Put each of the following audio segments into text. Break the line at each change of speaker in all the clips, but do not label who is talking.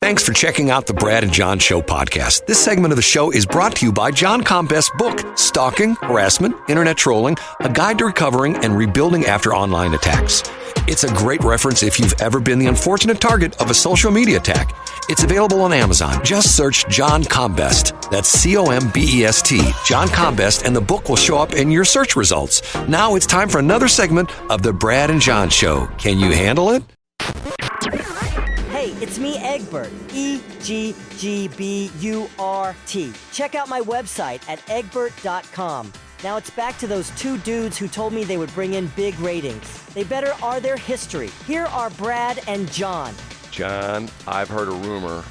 Thanks for checking out the Brad and John Show podcast. This segment of the show is brought to you by John Combest's book, Stalking, Harassment, Internet Trolling, A Guide to Recovering and Rebuilding After Online Attacks. It's a great reference if you've ever been the unfortunate target of a social media attack. It's available on Amazon. Just search John Combest. That's C-O-M-B-E-S-T, John Combest, and the book will show up in your search results. Now it's time for another segment of the Brad and John Show. Can you handle it?
Hey, it's me, Egbert. E-G-G-B-U-R-T. Check out my website at egbert.com. Now it's back to those two dudes who told me they would bring in big ratings. They better are their history. Here are Brad and John.
John, I've heard a rumor.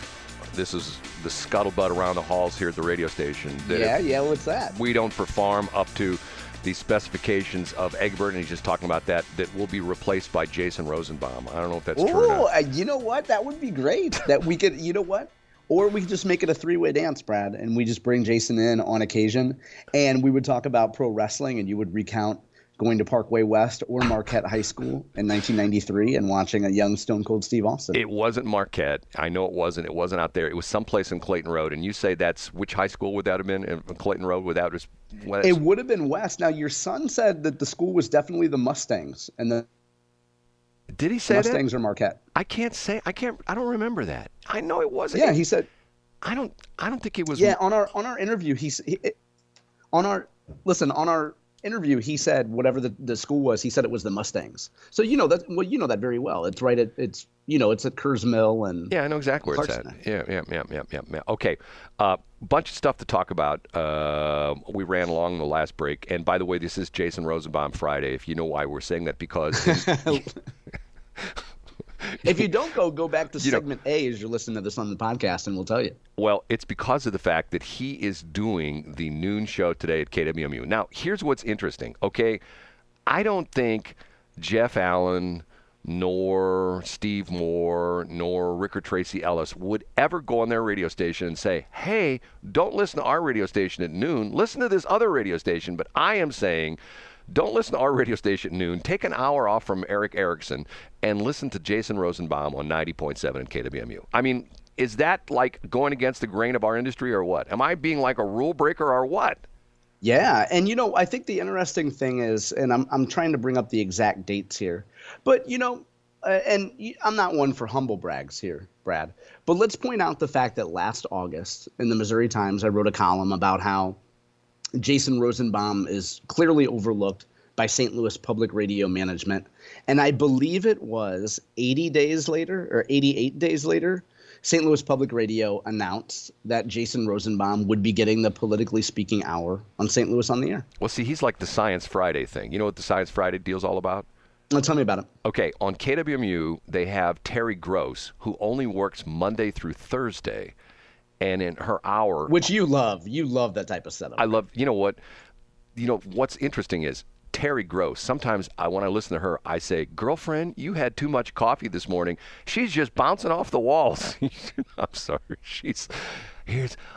This is the scuttlebutt around the halls here at the radio station. That
what's that?
We don't perform up to the specifications of Egbert, and he's just talking about that will be replaced by Jason Rosenbaum. I don't know if that's true or not.
You know what? That would be great. That we could, you know what? Or we could just make it a three-way dance, Brad, and we just bring Jason in on occasion, and we would talk about pro wrestling, and you would recount going to Parkway West or Marquette High School in 1993 and watching a young Stone Cold Steve Austin.
It wasn't Marquette. I know it wasn't. It wasn't out there. It was someplace in Clayton Road, and you say that's which high school would that have been in Clayton Road without just West?
It would have been West. Now, your son said that the school was definitely the Mustangs, and the
Did he say
Mustangs
that?
Or Marquette.
I don't remember that. I know it wasn't.
Yeah, he said.
I don't think it was.
Yeah, on our interview, on our interview, he said whatever the school was, he said it was the Mustangs. So you know that very well. It's right at it's at Kerrs Mill and
yeah, I know exactly where it's at. Yeah. Okay, bunch of stuff to talk about. We ran along the last break, and by the way, this is Jason Rosenbaum Friday. If you know why we're saying that, because.
If you don't go back to segment A as you're listening to this on the podcast, and we'll tell you.
Well, it's because of the fact that he is doing the noon show today at KWMU. Now, here's what's interesting, okay? I don't think Jeff Allen nor Steve Moore nor Rick or Tracy Ellis would ever go on their radio station and say, hey, don't listen to our radio station at noon. Listen to this other radio station. But I am saying, don't listen to our radio station at noon. Take an hour off from Eric Erickson and listen to Jason Rosenbaum on 90.7 at KWMU. I mean, is that like going against the grain of our industry or what? Am I being like a rule breaker or what?
Yeah, and I think the interesting thing is, and I'm trying to bring up the exact dates here, but and I'm not one for humble brags here, Brad, but let's point out the fact that last August in the Missouri Times, I wrote a column about how Jason Rosenbaum is clearly overlooked by St. Louis Public Radio management. And I believe it was 80 days later or 88 days later, St. Louis Public Radio announced that Jason Rosenbaum would be getting the Politically Speaking Hour on St. Louis on the Air.
Well, see, he's like the Science Friday thing. You know what the Science Friday deal's all about?
Tell me about it.
Okay, on KWMU, they have Terry Gross, who only works Monday through Thursday. And in her hour,
which you love that type of setup.
I love. You know what? What's interesting is Terry Gross. Sometimes when I listen to her, I say, "Girlfriend, you had too much coffee this morning." She's just bouncing off the walls. I'm sorry.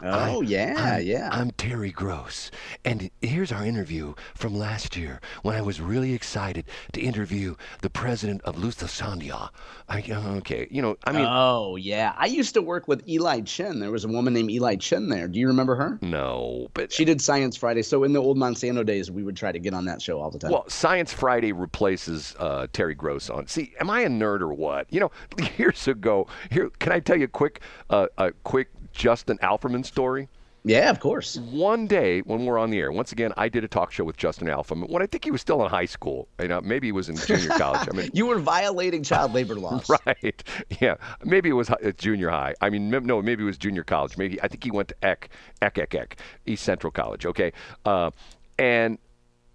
I'm Terry Gross, and here's our interview from last year when I was really excited to interview the president of Lufthansa.
Oh yeah, I used to work with Eli Chin. There was a woman named Eli Chin there. Do you remember her?
No, but
she did Science Friday. So in the old Monsanto days, we would try to get on that show all the time.
Well, Science Friday replaces Terry Gross on. See, am I a nerd or what? Years ago, can I tell you a quick Justin Alferman story?
Yeah, of course.
One day when we're on the air, once again, I did a talk show with Justin Alferman when I think he was still in high school. Maybe he was in junior college.
You were violating child labor laws.
Right. Yeah. Maybe it was junior high. No, maybe it was junior college. I think he went to East Central College. Okay. And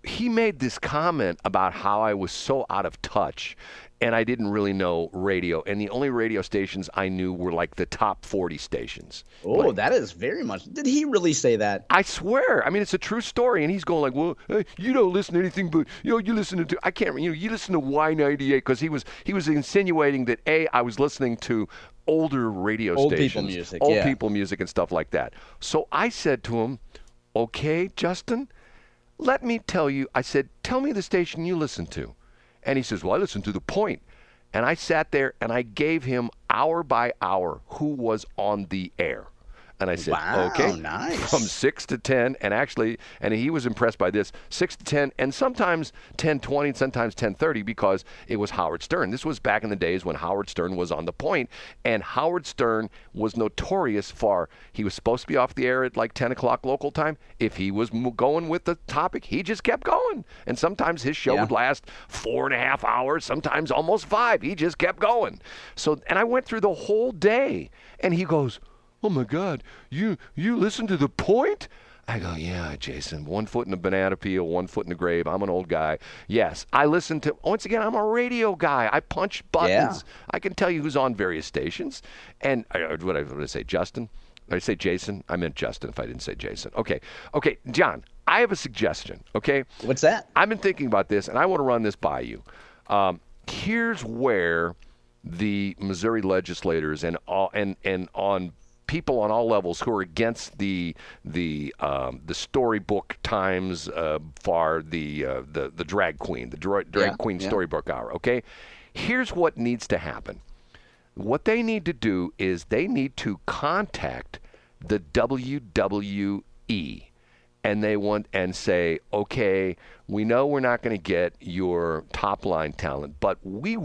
he made this comment about how I was so out of touch and I didn't really know radio. And the only radio stations I knew were like the top 40 stations.
Oh, that is very much. Did he really say that?
I swear. It's a true story. And he's going like, well, hey, you don't listen to anything but, you listen to, I can't, you listen to Y98 because he was insinuating that I was listening to older radio stations. Old people music and stuff like that. So I said to him, okay, Justin, let me tell you, I said, tell me the station you listen to. And he says, well, I listen to The Point. And I sat there and I gave him hour by hour who was on the air. And I said,
wow,
okay,
nice.
from 6 to 10, and he was impressed by this, 6 to 10, and sometimes 10:20, sometimes 10:30, because it was Howard Stern. This was back in the days when Howard Stern was on the point, and Howard Stern was notorious for, he was supposed to be off the air at like 10 o'clock local time. If he was going with the topic, he just kept going. And sometimes his show would last 4.5 hours, sometimes almost 5. He just kept going. So, and I went through the whole day, and he goes, oh my God, you listen to The Point? I go, yeah, Jason, 1 foot in a banana peel, 1 foot in the grave. I'm an old guy. Yes, I listen to, once again, I'm a radio guy. I punch buttons. Yeah. I can tell you who's on various stations. And what did I say, Justin? Did I say Jason? I meant Justin if I didn't say Jason. Okay, John, I have a suggestion, okay?
What's that?
I've been thinking about this, and I want to run this by you. Here's where the Missouri legislators and on people on all levels who are against the storybook times for the drag queen, drag queen storybook hour. Okay, here's what needs to happen. What they need to do is they need to contact the WWE, and say, okay, we know we're not going to get your top line talent, but we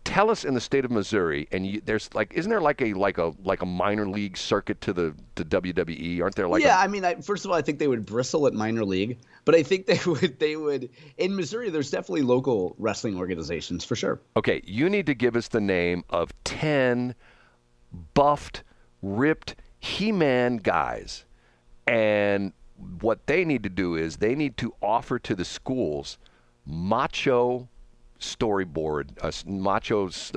tell us in the state of Missouri, and there's like, isn't there like a minor league circuit to the WWE? Aren't there like?
Yeah, I mean, first of all, I think they would bristle at minor league, but I think they would in Missouri. There's definitely local wrestling organizations for sure.
Okay, you need to give us the name of 10 buffed, ripped He-Man guys, and what they need to do is they need to offer to the schools macho storyboard, machos.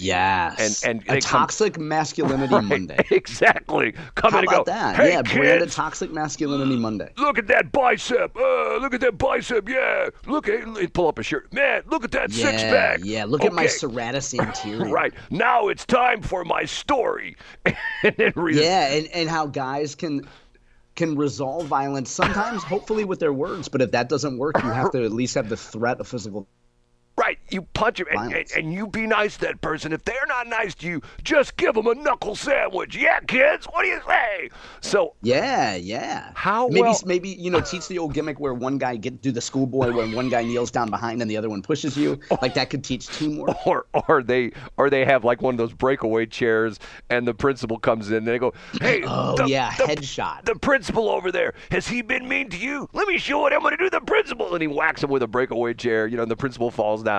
Yes.
And
a toxic masculinity Monday.
Exactly. Come
How
in and
about
go.
that?
Hey,
yeah,
kids,
branded toxic masculinity Monday.
Look at that bicep. Look at that bicep. Yeah. Look at pull up a shirt. Man, look at that six pack.
Yeah. Look at my serratus interior.
Right. Now it's time for my story. And then
and how guys can resolve violence sometimes, hopefully with their words, but if that doesn't work, you have to at least have the threat of physical.
Right, you punch him, and you be nice to that person. If they're not nice to you, just give them a knuckle sandwich. Yeah, kids, what do you say? So
yeah. Maybe teach the old gimmick where one guy do the schoolboy when one guy kneels down behind and the other one pushes you. Like that could teach teamwork.
Or they have like one of those breakaway chairs, and the principal comes in and they go, hey,
headshot.
The principal over there, has he been mean to you? Let me show what I'm going to do to the principal. And he whacks him with a breakaway chair. And the principal falls down.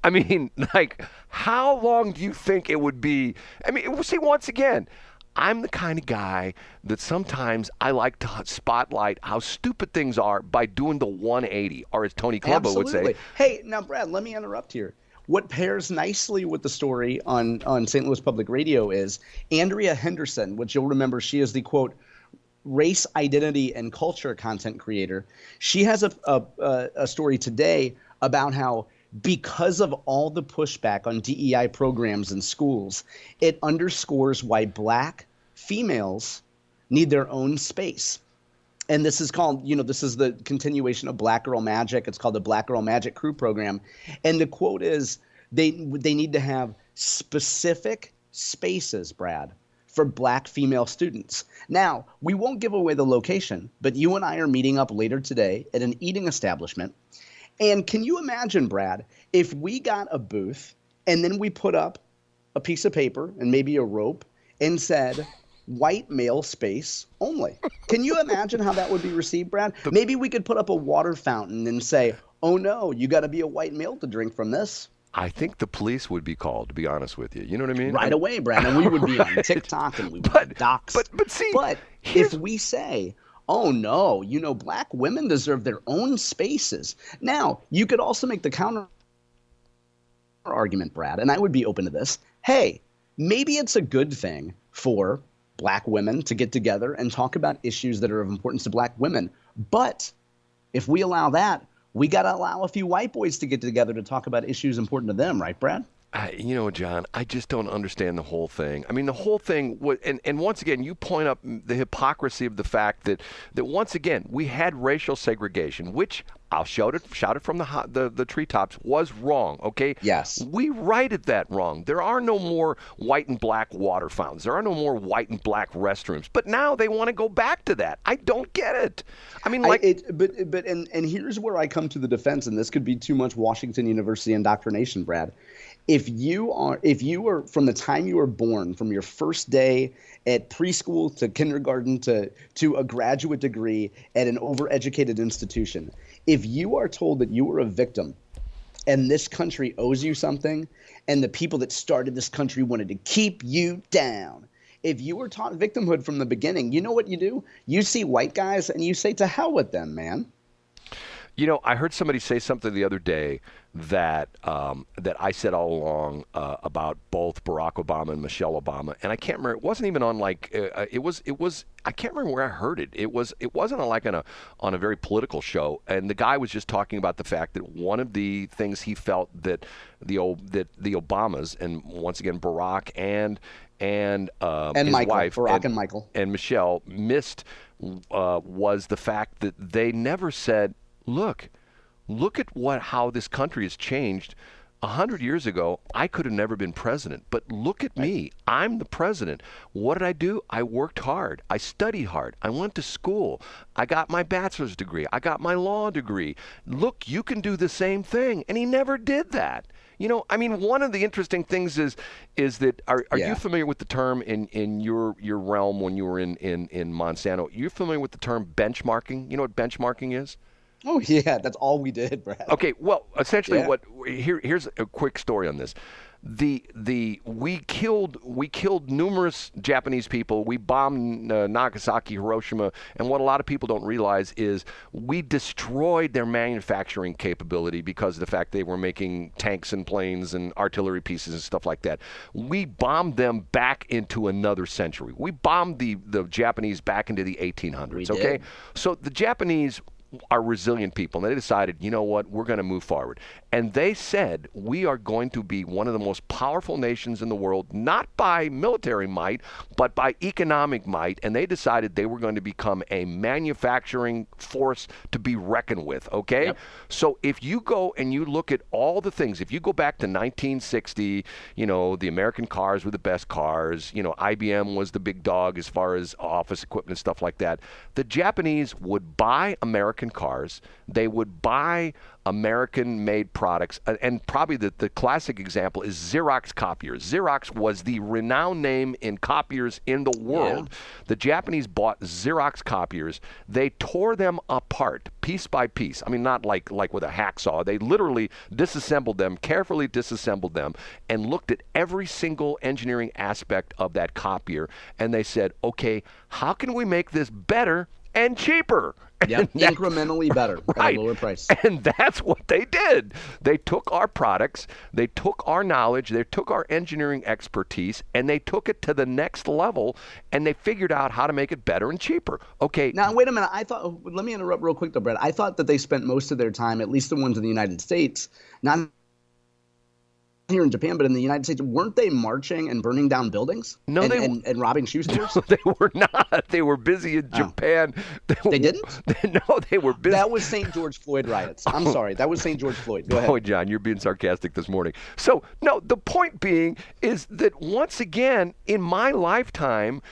I mean, like, how long do you think it would be? I mean, see, once again, I'm the kind of guy that sometimes I like to spotlight how stupid things are by doing the 180, or as Tony Colombo would say.
Hey, now, Brad, let me interrupt here. What pairs nicely with the story on St. Louis Public Radio is Andrea Henderson, which you'll remember, she is the, quote, race, identity, and culture content creator. She has a story today about how because of all the pushback on DEI programs in schools, it underscores why Black females need their own space. And this is called, this is the continuation of Black Girl Magic. It's called the Black Girl Magic Crew Program. And the quote is, they need to have specific spaces, Brad, for Black female students. Now, we won't give away the location, but you and I are meeting up later today at an eating establishment. And can you imagine, Brad, if we got a booth and then we put up a piece of paper and maybe a rope and said, white male space only? Can you imagine how that would be received, Brad? Maybe we could put up a water fountain and say, oh no, you got to be a white male to drink from this.
I think the police would be called, to be honest with you. You know what I mean?
Right away, Brad. And we would be on TikTok and we would be doxxed. But if we say, oh no, Black women deserve their own spaces. Now, you could also make the counter argument, Brad, and I would be open to this. Hey, maybe it's a good thing for Black women to get together and talk about issues that are of importance to Black women. But if we allow that, we got to allow a few white boys to get together to talk about issues important to them, right, Brad?
John, I just don't understand the whole thing. I mean, the whole thing, and once again, you point up the hypocrisy of the fact that once again, we had racial segregation, which I'll shout it from the treetops, was wrong, okay?
Yes.
We righted that wrong. There are no more white and black water fountains. There are no more white and black restrooms. But now they want to go back to that. I don't get it. I mean,
and here's where I come to the defense, and this could be too much Washington University indoctrination, Brad. If you are from the time you were born, from your first day at preschool to kindergarten to a graduate degree at an overeducated institution, if you are told that you are a victim and this country owes you something and the people that started this country wanted to keep you down, if you were taught victimhood from the beginning, you know what you do? You see white guys and you say, to hell with them, man.
I heard somebody say something the other day that I said all along about both Barack Obama and Michelle Obama, and I can't remember. It wasn't even on it was. I can't remember where I heard it. It wasn't on a very political show, and the guy was just talking about the fact that one of the things he felt that the Obamas, and once again Barack and his
Michael,
wife
Barack and Michael
and Michelle missed was the fact that they never said, Look at how this country has changed. 100 years ago, I could have never been president, but look at me. I'm the president. What did I do? I worked hard. I studied hard. I went to school. I got my bachelor's degree. I got my law degree. Look, you can do the same thing. And he never did that. One of the interesting things is that are you familiar with the term in your realm when you were in Monsanto? You're familiar with the term benchmarking? You know what benchmarking is?
Oh, yeah, that's all we did, Brad.
Okay, well, essentially here's a quick story on this. We killed numerous Japanese people. We bombed Nagasaki, Hiroshima, and what a lot of people don't realize is we destroyed their manufacturing capability because of the fact they were making tanks and planes and artillery pieces and stuff like that. We bombed them back into another century. We bombed the Japanese back into the 1800s. Okay, so the Japanese are resilient people, and they decided, you know what, we're going to move forward. And they said, we are going to be one of the most powerful nations in the world, not by military might, but by economic might. And they decided they were going to become a manufacturing force to be reckoned with, okay? Yep. So if you go and you look at all the things, if you go back to 1960, the American cars were the best cars, IBM was the big dog as far as office equipment and stuff like that. The Japanese would buy American cars. They would buy American-made products, and probably the classic example is Xerox copiers. Xerox was the renowned name in copiers in the world. Yeah. The Japanese bought Xerox copiers. They tore them apart, piece by piece. I mean, not like with a hacksaw. They literally disassembled them, carefully disassembled them, and looked at every single engineering aspect of that copier, and they said, okay, how can we make this better and cheaper?
Yep, incrementally better at a lower price.
And that's what they did. They took our products, they took our knowledge, they took our engineering expertise, and they took it to the next level, and they figured out how to make it better and cheaper. Okay.
Now, wait a minute. Let me interrupt real quick, though, Brett. I thought that they spent most of their time, at least the ones in the United States, not here in Japan, but in the United States, weren't they marching and burning down buildings?
No,
and robbing shoe stores?
No, they were not. They were busy in Japan.
They didn't?
No, they were busy.
That was St. George Floyd riots. I'm sorry. That was St. George Floyd. Go ahead.
Oh, John, you're being sarcastic this morning. So, no, the point being is that once again, in my lifetime,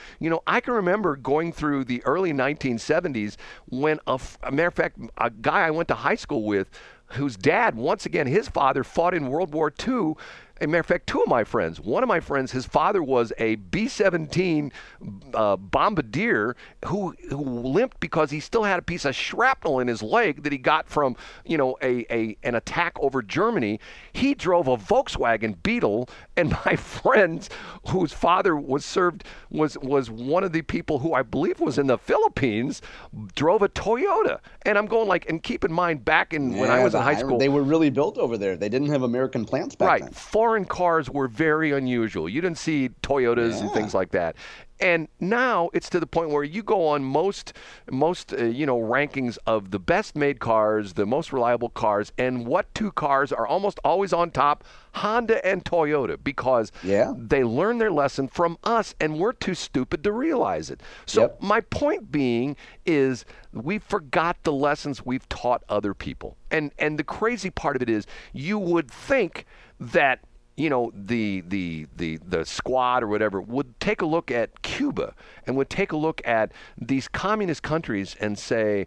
I can remember going through the early 1970s when, a matter of fact, a guy I went to high school with, whose dad, once again, his father fought in World War II. As a matter of fact, two of my friends, one of my friends, his father was a B-17 bombardier who limped because he still had a piece of shrapnel in his leg that he got from, an attack over Germany. He drove a Volkswagen Beetle, and my friend, whose father was one of the people who I believe was in the Philippines, drove a Toyota. And I'm going and keep in mind, back when I was in high school,
they were really built over there. They didn't have American plants back then.
Foreign cars were very unusual. You didn't see Toyotas and things like that. And now it's to the point where you go on most rankings of the best made cars, the most reliable cars, and what two cars are almost always on top? Honda and Toyota, because they learn their lesson from us, and we're too stupid to realize it. So my point being is we forgot the lessons we've taught other people. And the crazy part of it is you would think that the squad or whatever would take a look at Cuba and would take a look at these communist countries and say,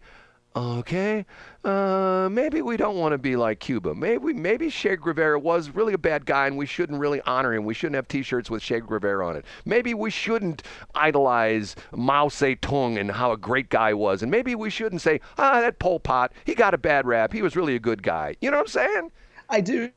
okay, maybe we don't want to be like Cuba. Maybe Che Guevara was really a bad guy and we shouldn't really honor him. We shouldn't have T-shirts with Che Guevara on it. Maybe we shouldn't idolize Mao Zedong and how a great guy was. And maybe we shouldn't say, that Pol Pot, he got a bad rap. He was really a good guy. You know what I'm saying?
I do.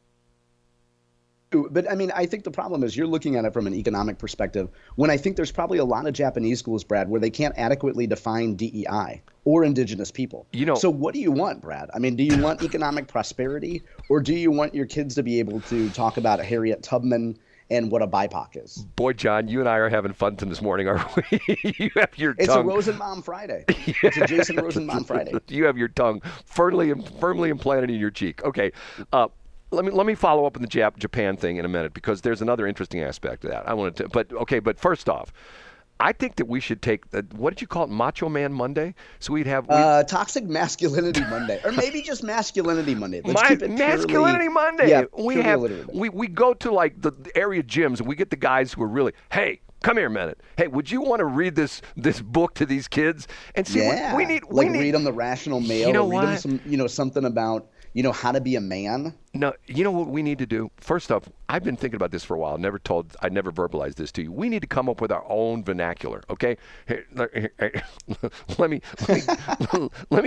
But I mean, I think the problem is you're looking at it from an economic perspective when I think there's probably a lot of Japanese schools, Brad, where they can't adequately define DEI or indigenous people. So what do you want, Brad? I mean, do you want economic prosperity, or do you want your kids to be able to talk about Harriet Tubman and what a BIPOC is?
Boy, John, you and I are having fun this morning, are we? You have your tongue.
It's a Rosenbaum Friday. It's a Jason Rosenbaum Friday.
You have your tongue firmly implanted in your cheek. Okay. Let me follow up on the Japan thing in a minute, because there's another interesting aspect to that. But first off, I think that we should take what did you call it, Macho Man Monday? So we'd have
Toxic Masculinity Monday, or maybe just Masculinity Monday. Let's keep it
Masculinity Monday.
Yeah,
we go to like the area gyms and we get the guys who are really, hey, come here a minute. Hey, would you want to read this book to these kids and see what we need?
Read them The Rational Male.
You know
read them some, something about how to be a man.
No, you know what we need to do? First off, I've been thinking about this for a while. I never verbalized this to you. We need to come up with our own vernacular, okay? Here, let me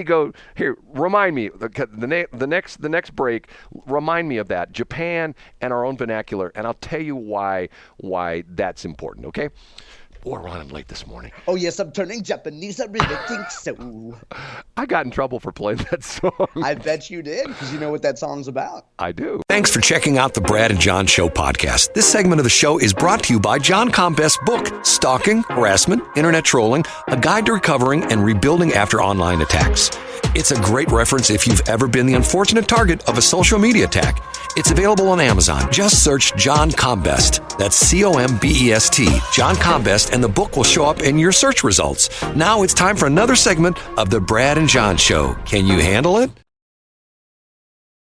go here. Remind me the next break. Remind me of that, Japan and our own vernacular, and I'll tell you why that's important, okay? We're running late this morning.
Oh, yes, I'm turning Japanese. I really think so.
I got in trouble for playing that song.
I bet you did, because you know what that song's about.
I do.
Thanks for checking out the Brad and John Show podcast. This segment of the show is brought to you by John Combest's book, Stalking, Harassment, Internet Trolling, A Guide to Recovering and Rebuilding After Online Attacks. It's a great reference if you've ever been the unfortunate target of a social media attack. It's available on Amazon. Just search John Combest. That's Combest, John Combest, and the book will show up in your search results. Now it's time for another segment of the Brad and John Show. Can you handle it?